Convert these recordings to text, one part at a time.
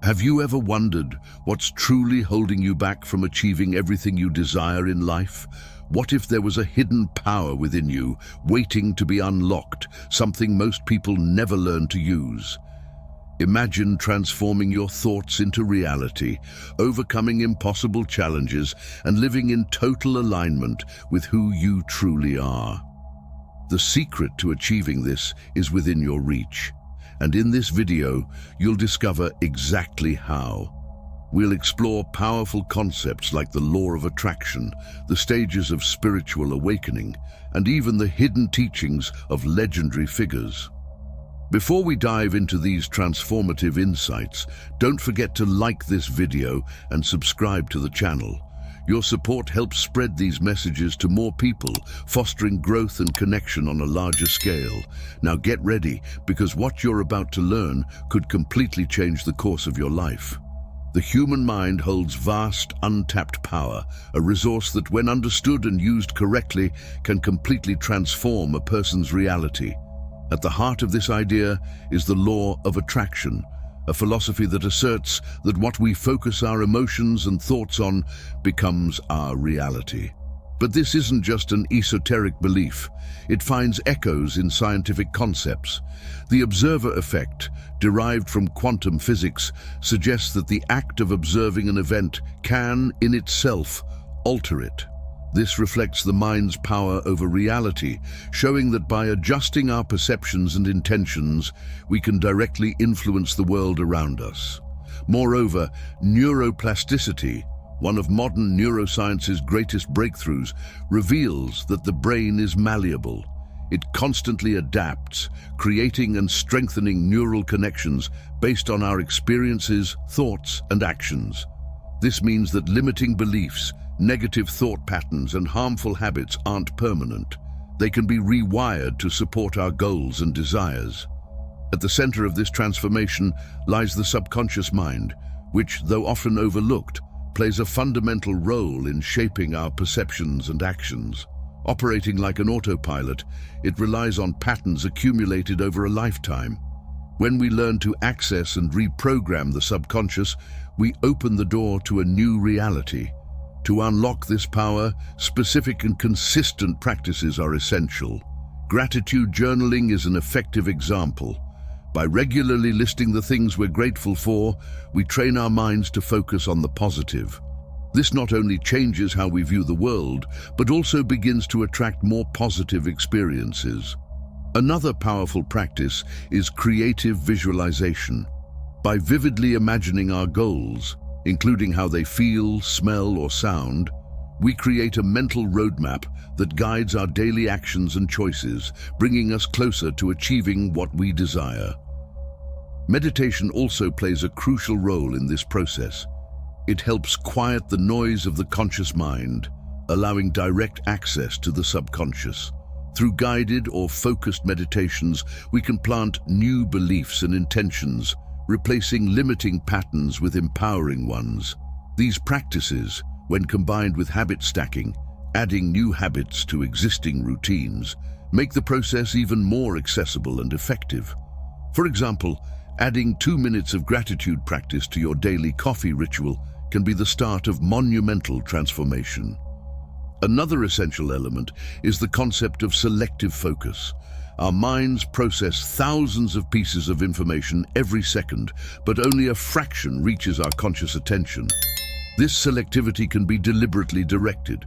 Have you ever wondered what's truly holding you back from achieving everything you desire in life? What if there was a hidden power within you, waiting to be unlocked, something most people never learn to use? Imagine transforming your thoughts into reality, overcoming impossible challenges, and living in total alignment with who you truly are. The secret to achieving this is within your reach. And in this video, you'll discover exactly how. We'll explore powerful concepts like the law of attraction, the stages of spiritual awakening, and even the hidden teachings of legendary figures. Before we dive into these transformative insights, don't forget to like this video and subscribe to the channel. Your support helps spread these messages to more people, fostering growth and connection on a larger scale. Now get ready, because what you're about to learn could completely change the course of your life. The human mind holds vast, untapped power, a resource that, when understood and used correctly, can completely transform a person's reality. At the heart of this idea is the law of attraction, a philosophy that asserts that what we focus our emotions and thoughts on becomes our reality. But this isn't just an esoteric belief. It finds echoes in scientific concepts. The observer effect, derived from quantum physics, suggests that the act of observing an event can, in itself, alter it. This reflects the mind's power over reality, showing that by adjusting our perceptions and intentions, we can directly influence the world around us. Moreover, neuroplasticity, one of modern neuroscience's greatest breakthroughs, reveals that the brain is malleable. It constantly adapts, creating and strengthening neural connections based on our experiences, thoughts, and actions. This means that limiting beliefs, negative thought patterns, and harmful habits aren't permanent. They can be rewired to support our goals and desires. At the center of this transformation lies the subconscious mind, which, though often overlooked, plays a fundamental role in shaping our perceptions and actions. Operating like an autopilot, it relies on patterns accumulated over a lifetime. When we learn to access and reprogram the subconscious, we open the door to a new reality. To unlock this power, specific and consistent practices are essential. Gratitude journaling is an effective example. By regularly listing the things we're grateful for, we train our minds to focus on the positive. This not only changes how we view the world, but also begins to attract more positive experiences. Another powerful practice is creative visualization. By vividly imagining our goals, including how they feel, smell, or sound, we create a mental roadmap that guides our daily actions and choices, bringing us closer to achieving what we desire. Meditation also plays a crucial role in this process. It helps quiet the noise of the conscious mind, allowing direct access to the subconscious. Through guided or focused meditations, we can plant new beliefs and intentions, replacing limiting patterns with empowering ones. These practices, when combined with habit stacking, adding new habits to existing routines, make the process even more accessible and effective. For example, adding 2 minutes of gratitude practice to your daily coffee ritual can be the start of monumental transformation. Another essential element is the concept of selective focus. Our minds process thousands of pieces of information every second, but only a fraction reaches our conscious attention. This selectivity can be deliberately directed.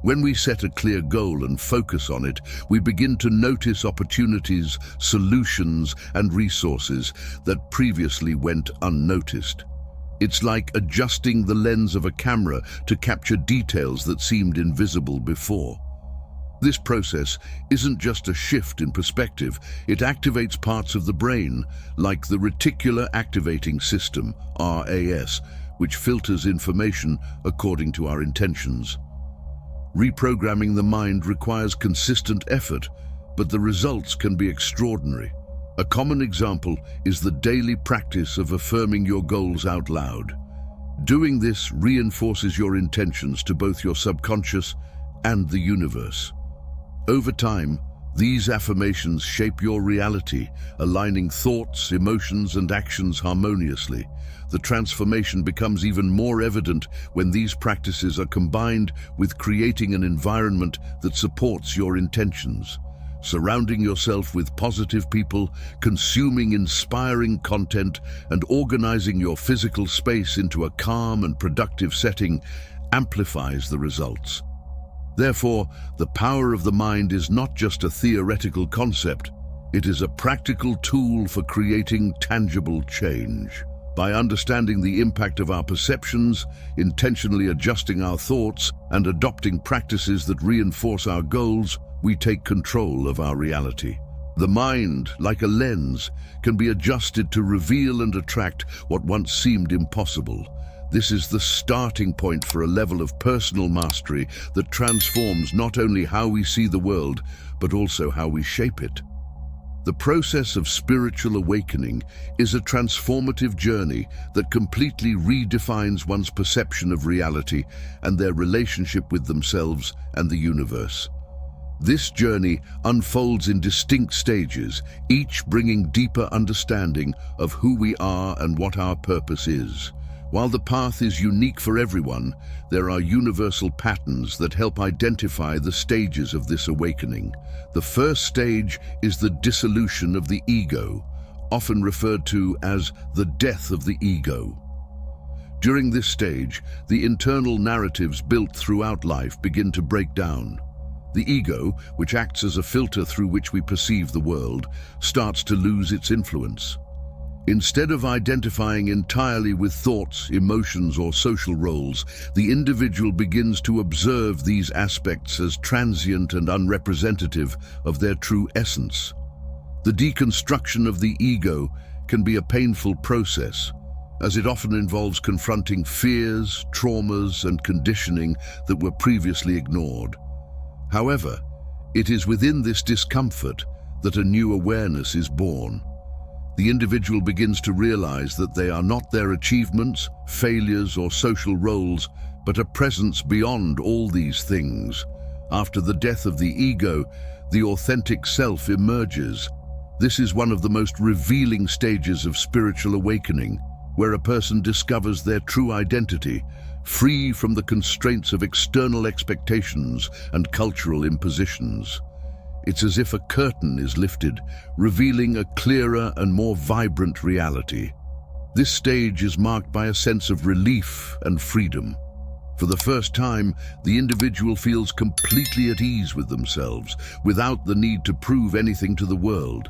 When we set a clear goal and focus on it, we begin to notice opportunities, solutions, and resources that previously went unnoticed. It's like adjusting the lens of a camera to capture details that seemed invisible before. This process isn't just a shift in perspective, it activates parts of the brain, like the reticular activating system, RAS, which filters information according to our intentions. Reprogramming the mind requires consistent effort, but the results can be extraordinary. A common example is the daily practice of affirming your goals out loud. Doing this reinforces your intentions to both your subconscious and the universe. Over time, These affirmations shape your reality, aligning thoughts, emotions, and actions harmoniously. The transformation becomes even more evident when these practices are combined with creating an environment that supports your intentions. Surrounding yourself with positive people, consuming inspiring content, and organizing your physical space into a calm and productive setting amplifies the results. Therefore, the power of the mind is not just a theoretical concept, it is a practical tool for creating tangible change. By understanding the impact of our perceptions, intentionally adjusting our thoughts, and adopting practices that reinforce our goals, we take control of our reality. The mind, like a lens, can be adjusted to reveal and attract what once seemed impossible. This is the starting point for a level of personal mastery that transforms not only how we see the world, but also how we shape it. The process of spiritual awakening is a transformative journey that completely redefines one's perception of reality and their relationship with themselves and the universe. This journey unfolds in distinct stages, each bringing deeper understanding of who we are and what our purpose is. While the path is unique for everyone, there are universal patterns that help identify the stages of this awakening. The first stage is the dissolution of the ego, often referred to as the death of the ego. During this stage, the internal narratives built throughout life begin to break down. The ego, which acts as a filter through which we perceive the world, starts to lose its influence. Instead of identifying entirely with thoughts, emotions, or social roles, the individual begins to observe these aspects as transient and unrepresentative of their true essence. The deconstruction of the ego can be a painful process, as it often involves confronting fears, traumas, and conditioning that were previously ignored. However, it is within this discomfort that a new awareness is born. The individual begins to realize that they are not their achievements, failures, or social roles, but a presence beyond all these things. After the death of the ego, the authentic self emerges. This is one of the most revealing stages of spiritual awakening, where a person discovers their true identity, free from the constraints of external expectations and cultural impositions. It's as if a curtain is lifted, revealing a clearer and more vibrant reality. This stage is marked by a sense of relief and freedom. For the first time, the individual feels completely at ease with themselves, without the need to prove anything to the world.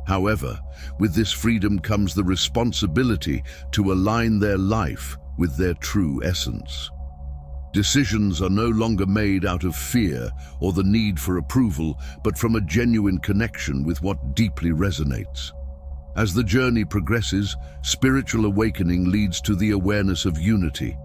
However, with this freedom comes the responsibility to align their life with their true essence. Decisions are no longer made out of fear or the need for approval, but from a genuine connection with what deeply resonates. As the journey progresses, spiritual awakening leads to the awareness of unity.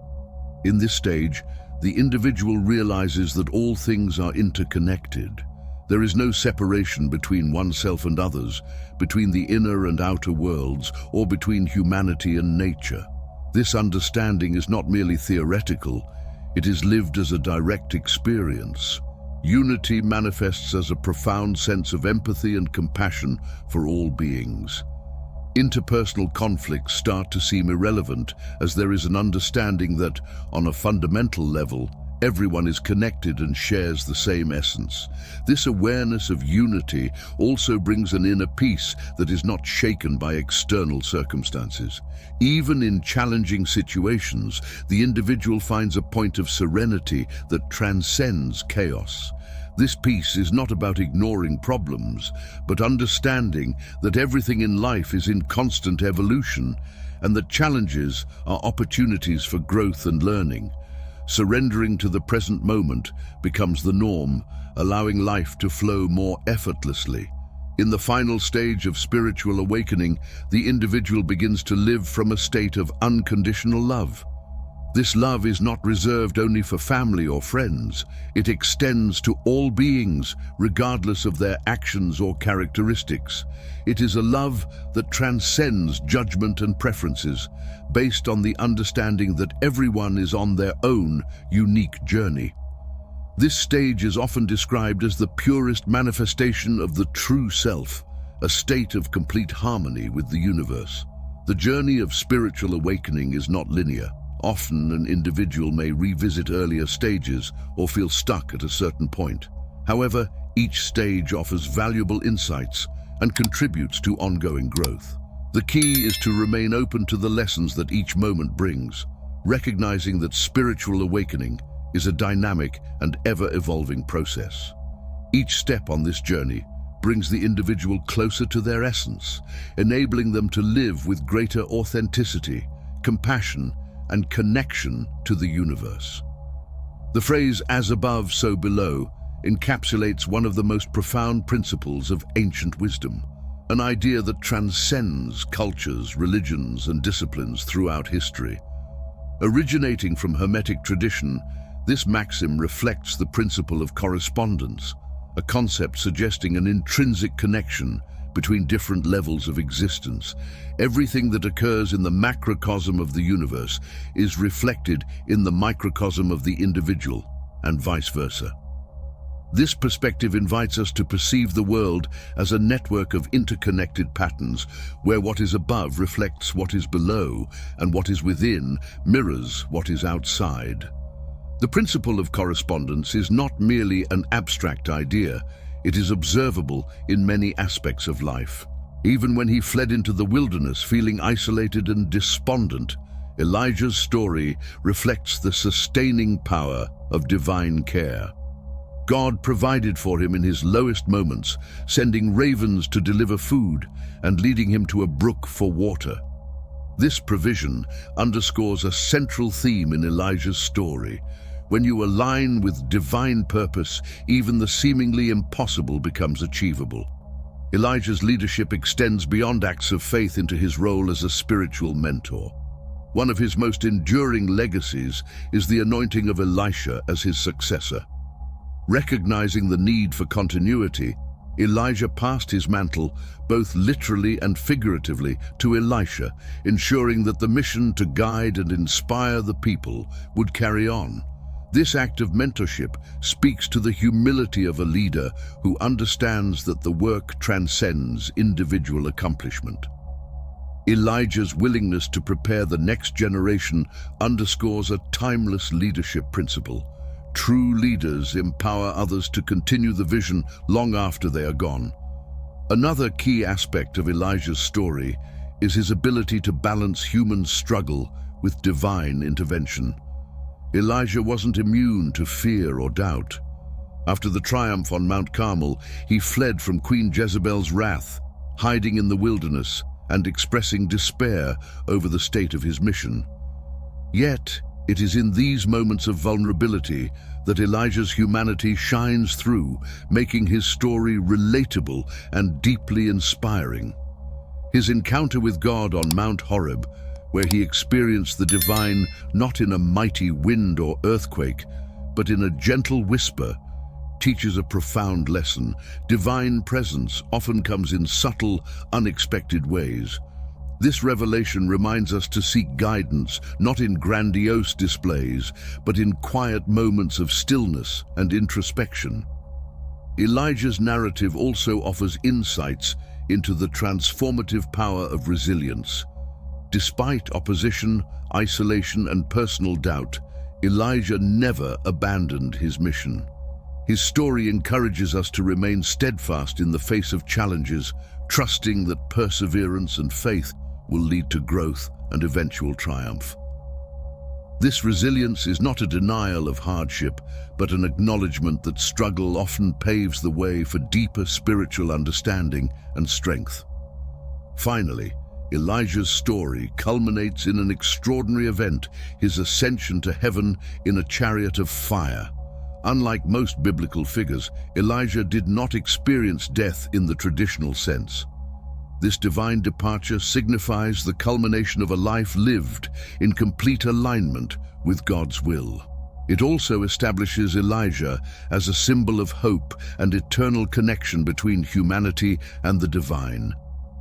In this stage, the individual realizes that all things are interconnected. There is no separation between oneself and others, between the inner and outer worlds, or between humanity and nature. This understanding is not merely theoretical, it is lived as a direct experience. Unity manifests as a profound sense of empathy and compassion for all beings. Interpersonal conflicts start to seem irrelevant as there is an understanding that, on a fundamental level, everyone is connected and shares the same essence. This awareness of unity also brings an inner peace that is not shaken by external circumstances. Even in challenging situations, the individual finds a point of serenity that transcends chaos. This peace is not about ignoring problems, but understanding that everything in life is in constant evolution and that challenges are opportunities for growth and learning. Surrendering to the present moment becomes the norm, allowing life to flow more effortlessly. In the final stage of spiritual awakening, the individual begins to live from a state of unconditional love. This love is not reserved only for family or friends. It extends to all beings, regardless of their actions or characteristics. It is a love that transcends judgment and preferences, based on the understanding that everyone is on their own unique journey. This stage is often described as the purest manifestation of the true self, a state of complete harmony with the universe. The journey of spiritual awakening is not linear. Often an individual may revisit earlier stages or feel stuck at a certain point. However, each stage offers valuable insights and contributes to ongoing growth. The key is to remain open to the lessons that each moment brings, recognizing that spiritual awakening is a dynamic and ever-evolving process. Each step on this journey brings the individual closer to their essence, enabling them to live with greater authenticity, compassion, and connection to the universe. The phrase "as above, so below" encapsulates one of the most profound principles of ancient wisdom, an idea that transcends cultures, religions, and disciplines throughout history. Originating from Hermetic tradition, this maxim reflects the principle of correspondence, a concept suggesting an intrinsic connection between different levels of existence. Everything that occurs in the macrocosm of the universe is reflected in the microcosm of the individual, and vice versa. This perspective invites us to perceive the world as a network of interconnected patterns, where what is above reflects what is below, and what is within mirrors what is outside. The principle of correspondence is not merely an abstract idea, it is observable in many aspects of life. Even when he fled into the wilderness feeling isolated and despondent, Elijah's story reflects the sustaining power of divine care. God provided for him in his lowest moments, sending ravens to deliver food and leading him to a brook for water. This provision underscores a central theme in Elijah's story. When you align with divine purpose, even the seemingly impossible becomes achievable. Elijah's leadership extends beyond acts of faith into his role as a spiritual mentor. One of his most enduring legacies is the anointing of Elisha as his successor. Recognizing the need for continuity, Elijah passed his mantle, both literally and figuratively, to Elisha, ensuring that the mission to guide and inspire the people would carry on. This act of mentorship speaks to the humility of a leader who understands that the work transcends individual accomplishment. Elijah's willingness to prepare the next generation underscores a timeless leadership principle. True leaders empower others to continue the vision long after they are gone. Another key aspect of Elijah's story is his ability to balance human struggle with divine intervention. Elijah wasn't immune to fear or doubt. After the triumph on Mount Carmel, he fled from Queen Jezebel's wrath, hiding in the wilderness and expressing despair over the state of his mission. Yet, it is in these moments of vulnerability that Elijah's humanity shines through, making his story relatable and deeply inspiring. His encounter with God on Mount Horeb, where he experienced the divine not in a mighty wind or earthquake, but in a gentle whisper, teaches a profound lesson. Divine presence often comes in subtle, unexpected ways. This revelation reminds us to seek guidance, not in grandiose displays, but in quiet moments of stillness and introspection. Elijah's narrative also offers insights into the transformative power of resilience. Despite opposition, isolation, and personal doubt, Elijah never abandoned his mission. His story encourages us to remain steadfast in the face of challenges, trusting that perseverance and faith will lead to growth and eventual triumph. This resilience is not a denial of hardship, but an acknowledgement that struggle often paves the way for deeper spiritual understanding and strength. Finally, Elijah's story culminates in an extraordinary event, his ascension to heaven in a chariot of fire. Unlike most biblical figures, Elijah did not experience death in the traditional sense. This divine departure signifies the culmination of a life lived in complete alignment with God's will. It also establishes Elijah as a symbol of hope and eternal connection between humanity and the divine.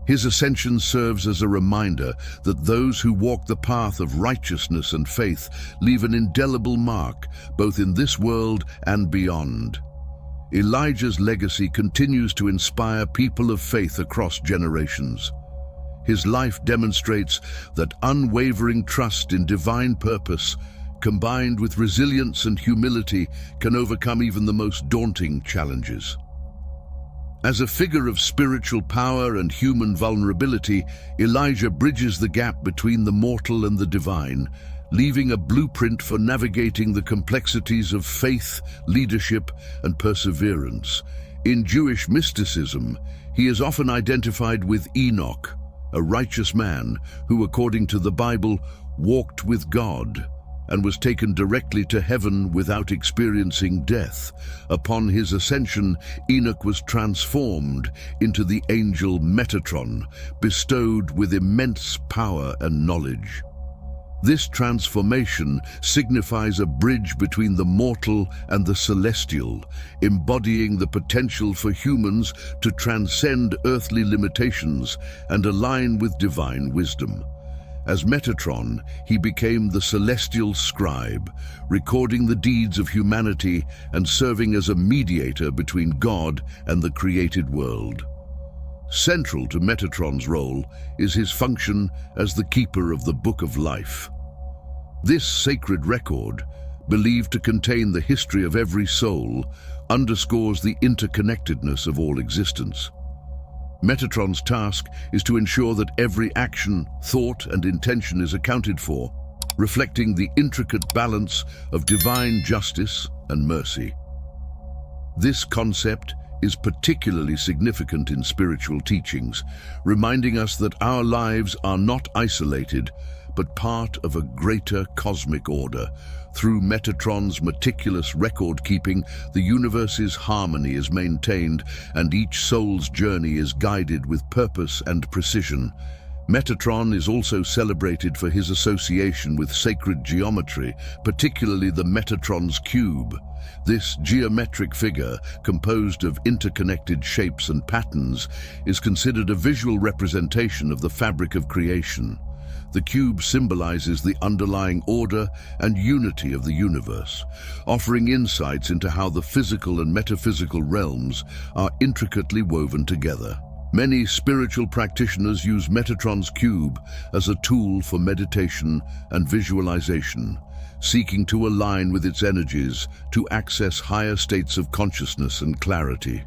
His ascension serves as a reminder that those who walk the path of righteousness and faith leave an indelible mark, both in this world and beyond. Elijah's legacy continues to inspire people of faith across generations. His life demonstrates that unwavering trust in divine purpose, combined with resilience and humility, can overcome even the most daunting challenges. As a figure of spiritual power and human vulnerability, Elijah bridges the gap between the mortal and the divine, leaving a blueprint for navigating the complexities of faith, leadership, and perseverance. In Jewish mysticism, he is often identified with Enoch, a righteous man who, according to the Bible, walked with God and was taken directly to heaven without experiencing death. Upon his ascension, Enoch was transformed into the angel Metatron, bestowed with immense power and knowledge. This transformation signifies a bridge between the mortal and the celestial, embodying the potential for humans to transcend earthly limitations and align with divine wisdom. As Metatron, he became the celestial scribe, recording the deeds of humanity and serving as a mediator between God and the created world. Central to Metatron's role is his function as the keeper of the Book of Life. This sacred record, believed to contain the history of every soul, underscores the interconnectedness of all existence. Metatron's task is to ensure that every action, thought, and intention is accounted for, reflecting the intricate balance of divine justice and mercy. This concept is particularly significant in spiritual teachings, reminding us that our lives are not isolated, but part of a greater cosmic order. Through Metatron's meticulous record-keeping, the universe's harmony is maintained and each soul's journey is guided with purpose and precision. Metatron is also celebrated for his association with sacred geometry, particularly the Metatron's cube. This geometric figure, composed of interconnected shapes and patterns, is considered a visual representation of the fabric of creation. The cube symbolizes the underlying order and unity of the universe, offering insights into how the physical and metaphysical realms are intricately woven together. Many spiritual practitioners use Metatron's cube as a tool for meditation and visualization, seeking to align with its energies to access higher states of consciousness and clarity.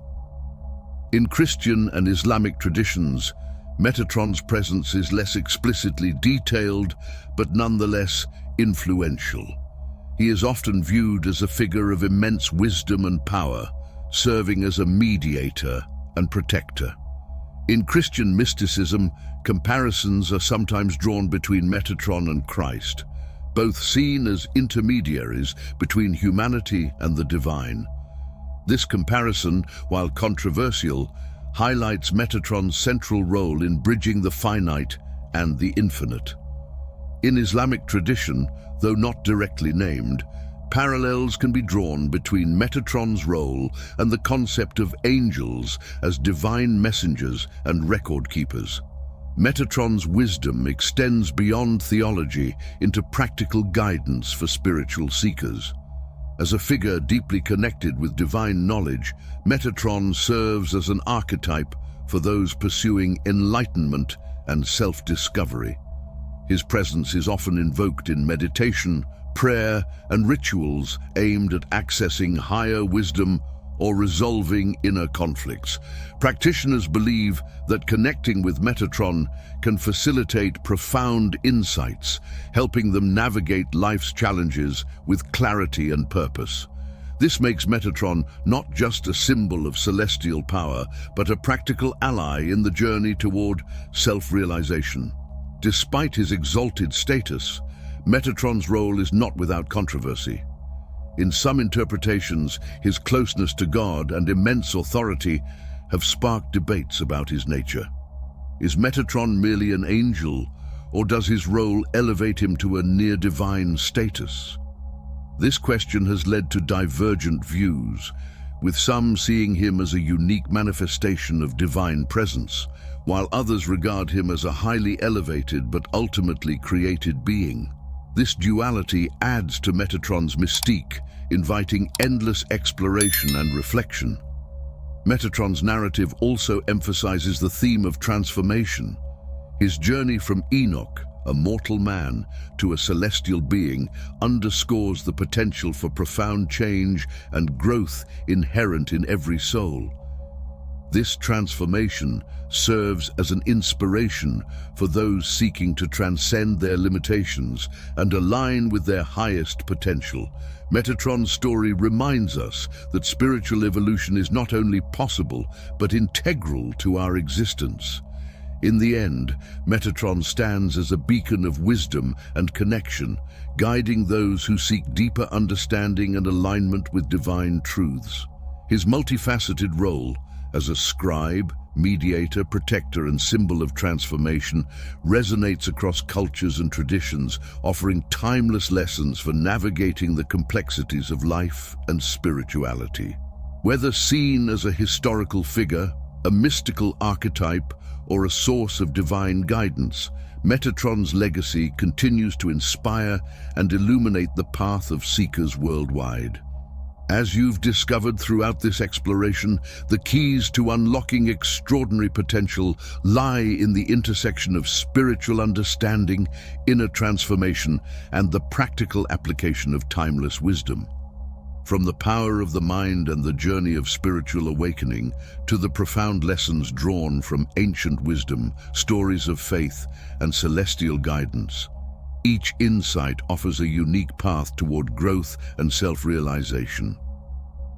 In Christian and Islamic traditions, Metatron's presence is less explicitly detailed, but nonetheless influential. He is often viewed as a figure of immense wisdom and power, serving as a mediator and protector. In Christian mysticism, comparisons are sometimes drawn between Metatron and Christ, both seen as intermediaries between humanity and the divine. This comparison, while controversial, highlights Metatron's central role in bridging the finite and the infinite. In Islamic tradition, though not directly named, parallels can be drawn between Metatron's role and the concept of angels as divine messengers and record keepers. Metatron's wisdom extends beyond theology into practical guidance for spiritual seekers. As a figure deeply connected with divine knowledge, Metatron serves as an archetype for those pursuing enlightenment and self-discovery. His presence is often invoked in meditation, prayer, and rituals aimed at accessing higher wisdom or resolving inner conflicts. Practitioners believe that connecting with Metatron can facilitate profound insights, helping them navigate life's challenges with clarity and purpose. This makes Metatron not just a symbol of celestial power, but a practical ally in the journey toward self-realization. Despite his exalted status, Metatron's role is not without controversy. In some interpretations, his closeness to God and immense authority have sparked debates about his nature. Is Metatron merely an angel, or does his role elevate him to a near-divine status? This question has led to divergent views, with some seeing him as a unique manifestation of divine presence, while others regard him as a highly elevated but ultimately created being. This duality adds to Metatron's mystique, inviting endless exploration and reflection. Metatron's narrative also emphasizes the theme of transformation. His journey from Enoch, a mortal man, to a celestial being underscores the potential for profound change and growth inherent in every soul. This transformation serves as an inspiration for those seeking to transcend their limitations and align with their highest potential. Metatron's story reminds us that spiritual evolution is not only possible, but integral to our existence. In the end, Metatron stands as a beacon of wisdom and connection, guiding those who seek deeper understanding and alignment with divine truths. His multifaceted role as a scribe, mediator, protector, and symbol of transformation resonates across cultures and traditions, offering timeless lessons for navigating the complexities of life and spirituality. Whether seen as a historical figure, a mystical archetype, or a source of divine guidance, Metatron's legacy continues to inspire and illuminate the path of seekers worldwide. As you've discovered throughout this exploration, the keys to unlocking extraordinary potential lie in the intersection of spiritual understanding, inner transformation, and the practical application of timeless wisdom. From the power of the mind and the journey of spiritual awakening to the profound lessons drawn from ancient wisdom, stories of faith, and celestial guidance, each insight offers a unique path toward growth and self-realization.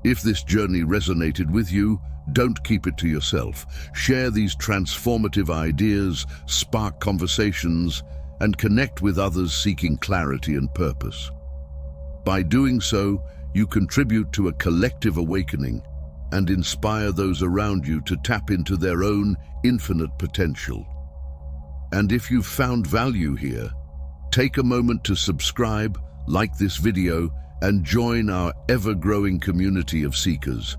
If this journey resonated with you, don't keep it to yourself. Share these transformative ideas, spark conversations, and connect with others seeking clarity and purpose. By doing so, you contribute to a collective awakening and inspire those around you to tap into their own infinite potential. And if you've found value here, take a moment to subscribe, like this video, and join our ever-growing community of seekers.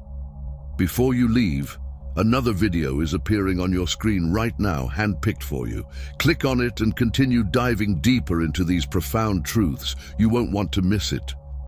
Before you leave, another video is appearing on your screen right now, handpicked for you. Click on it and continue diving deeper into these profound truths. You won't want to miss it.